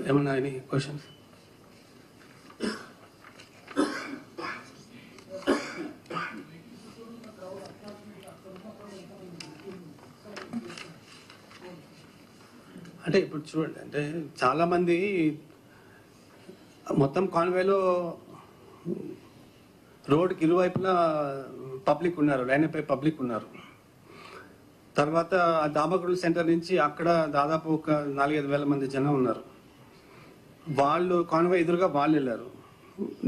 ఏమన్నా any questions? అంటే ఇప్పుడు చూడండి, అంటే చాలామంది మొత్తం కాన్వేలో రోడ్కి ఇరువైపులా పబ్లిక్ ఉన్నారు, లైన్పై పబ్లిక్ ఉన్నారు. తర్వాత దామగుండ సెంటర్ నుంచి అక్కడ దాదాపు ఒక 4-5 వేల మంది జనం ఉన్నారు. వాళ్ళు కాన్వే ఎదురుగా వాళ్ళు వెళ్ళారు.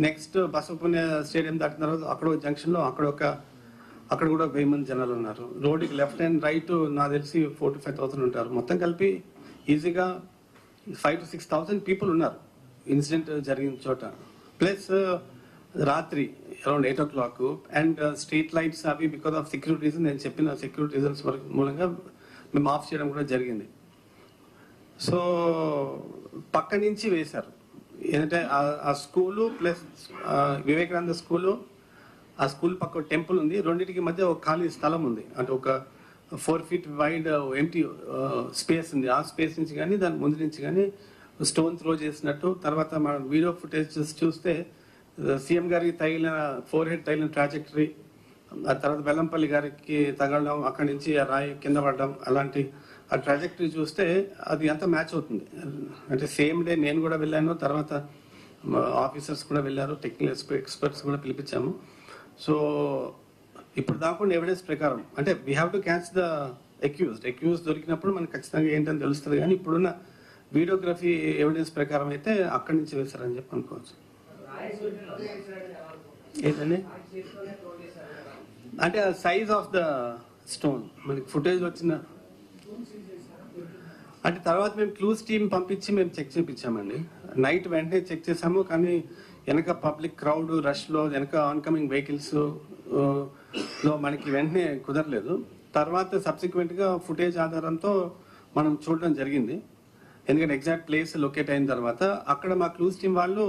నెక్స్ట్ బసవపుణ్య స్టేడియం దాటిన తర్వాత అక్కడ జంక్షన్లో అక్కడ కూడా 1000 మంది జనాలు ఉన్నారు. రోడ్డుకి లెఫ్ట్ అండ్ రైట్ నాకు తెలిసి 4,000 to 5,000 ఉంటారు. మొత్తం కలిపి ఈజీగా 5,000 to 6,000 పీపుల్ ఉన్నారు ఇన్సిడెంట్ జరిగిన చోట. ప్లస్ రాత్రి around 8 o'clock and street lights అవి బికాస్ ఆఫ్ సెక్యూరిటీ రీజన్, నేను చెప్పిన సెక్యూరిటీ రీజన్స్ మూలంగా మేము ఆఫ్ చేయడం కూడా జరిగింది. సో పక్క నుంచి వేశారు. ఏంటంటే ఆ స్కూలు ప్లస్ వివేకానంద స్కూలు, ఆ స్కూల్ పక్క టెంపుల్ ఉంది, రెండింటికి మధ్య ఒక ఖాళీ స్థలం ఉంది. అంటే ఒక 4 feet వైడ్ ఎంటీ స్పేస్ ఉంది. ఆ స్పేస్ నుంచి కానీ దాని ముందు నుంచి కానీ స్టోన్ త్రో చేసినట్టు. తర్వాత మన వీడియో ఫుటేజ్ చూస్తే సీఎం గారికి తగిలిన ఫోర్ హెడ్ తగిలిన ట్రాజెక్టరీ, ఆ తర్వాత బెల్లంపల్లి గారికి తగలడం, అక్కడి నుంచి ఆ రాయి కింద పడడం, అలాంటి ఆ ట్రాజెక్టరీ చూస్తే అది అంతా మ్యాచ్ అవుతుంది. అంటే సేమ్ డే నేను కూడా వెళ్ళాను, తర్వాత ఆఫీసర్స్ కూడా వెళ్ళారు, టెక్నికల్ ఎక్స్పర్ట్స్ కూడా పిలిపించాము. సో ఇప్పుడు దాకుండా ఎవిడెన్స్ ప్రకారం అంటే we have to catch the accuse దొరికినప్పుడు మనకు ఖచ్చితంగా ఏంటని తెలుస్తుంది. కానీ ఇప్పుడున్న వీడియోగ్రఫీ ఎవిడెన్స్ ప్రకారం అయితే అక్కడి నుంచి వేశారని చెప్పి అనుకోవచ్చు. ఏంటండి అంటే ఆ సైజ్ ఆఫ్ ద స్టోన్ మనకి ఫుటేజ్ వచ్చిన అంటే తర్వాత మేము క్లూస్ టీమ్ పంపించి మేము చెక్ చేయించామండి. నైట్ వెంటనే చెక్ చేసాము, కానీ వెనక పబ్లిక్ క్రౌడ్ రష్లో వెనక ఆన్కమింగ్ వెహికల్స్ లో మనకి వెంటనే కుదరలేదు. తర్వాత సబ్సిక్వెంట్గా ఫుటేజ్ ఆధారంతో మనం చూడడం జరిగింది. ఎందుకంటే ఎగ్జాక్ట్ ప్లేస్ లొకేట్ అయిన తర్వాత అక్కడ మా క్లూస్ టీమ్ వాళ్ళు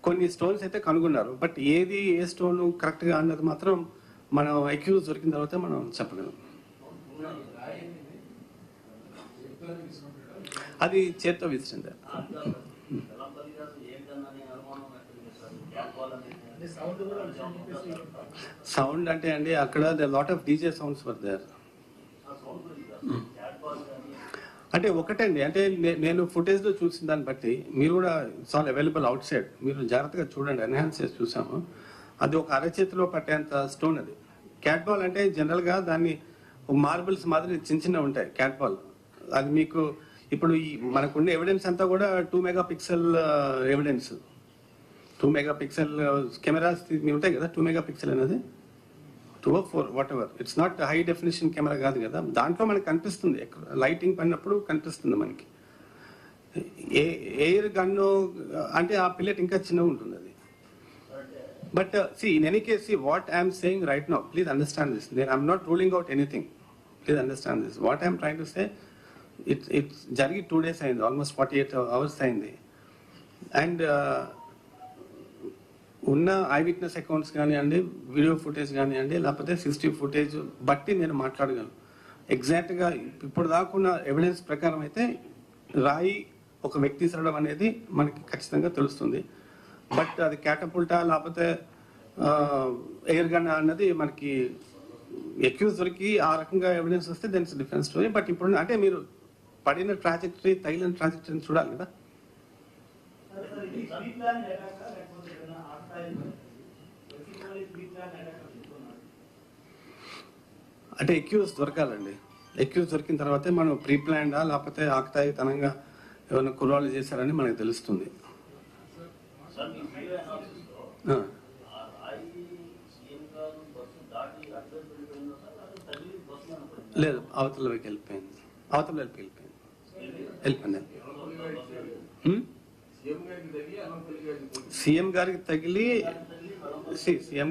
కొన్ని స్టోన్స్ అయితే కనుగొన్నారు. బట్ ఏది ఏ స్టోన్ కరెక్ట్గా అన్నది మాత్రం మనం అక్యూజ్ దొరికిన తర్వాత మనం చెప్పగలం. అది చేత్తో విసిరింది. సౌండ్ అంటే అండి అక్కడ lot of DJ sounds were there. అంటే ఒకటండి, అంటే నేను ఫుటేజ్లో చూసిన దాన్ని బట్టి మీరు కూడా it's all available out side, మీరు జాగ్రత్తగా చూడండి, ఎన్హాన్స్ చేసి చూసాము. అది ఒక అరచేతిలో పట్టేంత స్టోన్. అది క్యాట్ బాల్ అంటే జనరల్గా దాన్ని మార్బుల్స్ మాదిరి చిన్న చిన్న ఉంటాయి క్యాట్ బాల్. అది మీకు ఇప్పుడు ఈ మనకున్న ఎవిడెన్స్ అంతా కూడా 2 megapixel ఎవిడెన్స్. 2 megapixel కెమెరాస్ ఉంటాయి కదా, 2 megapixel అనేది 2 or 4 what ever, it's not high definition camera కాదు కదా. దాంట్లో మనకు కనిపిస్తుంది, లైటింగ్ పడినప్పుడు కనిపిస్తుంది మనకి. ఎయిర్ గన్ను అంటే ఆ పిల్లెట్ ఇంకా చిన్నగా ఉంటుంది అది. But see in any case, what I'm saying right now, please understand this. I'm not ruling out anything, please understand this. What I'm trying to say, it's జరిగి 2 days అయింది, almost 48 hours అయింది. And ఉన్న eyewitness accounts కానివ్వండి, video footage కానివ్వండి, లేకపోతే 60 footage బట్టి నేను మాట్లాడగలను. ఎగ్జాక్ట్గా ఇప్పుడు దాకున్న ఎవిడెన్స్ ప్రకారం అయితే రాయి ఒక వ్యక్తి సరడం అనేది మనకి ఖచ్చితంగా తెలుస్తుంది. బట్ అది క్యాటపుల్టా లేకపోతే ఎయిర్ గన్ అన్నది మనకి అక్యూజ్ దొరికి ఆ రకంగా ఎవిడెన్స్ వస్తే then it's different story. But ఇప్పుడు అంటే మీరు పడిన ట్రాజెక్టరీ, తగిలిన ట్రాజెక్టరీని చూడాలి కదా. అంటే అక్యూజ్ దొరకాలండి. అక్యూజ్ దొరికిన తర్వాతే మనం ప్రీ ప్లాన్డా లేకపోతే ఆకతాయితనంగా ఏమైనా కుర్రాళ్ళు చేశారని మనకు తెలుస్తుంది. లేదు, అవతల వైపు వెళ్ళిపోయింది. సీఎం గారికి తగిలి సీఎం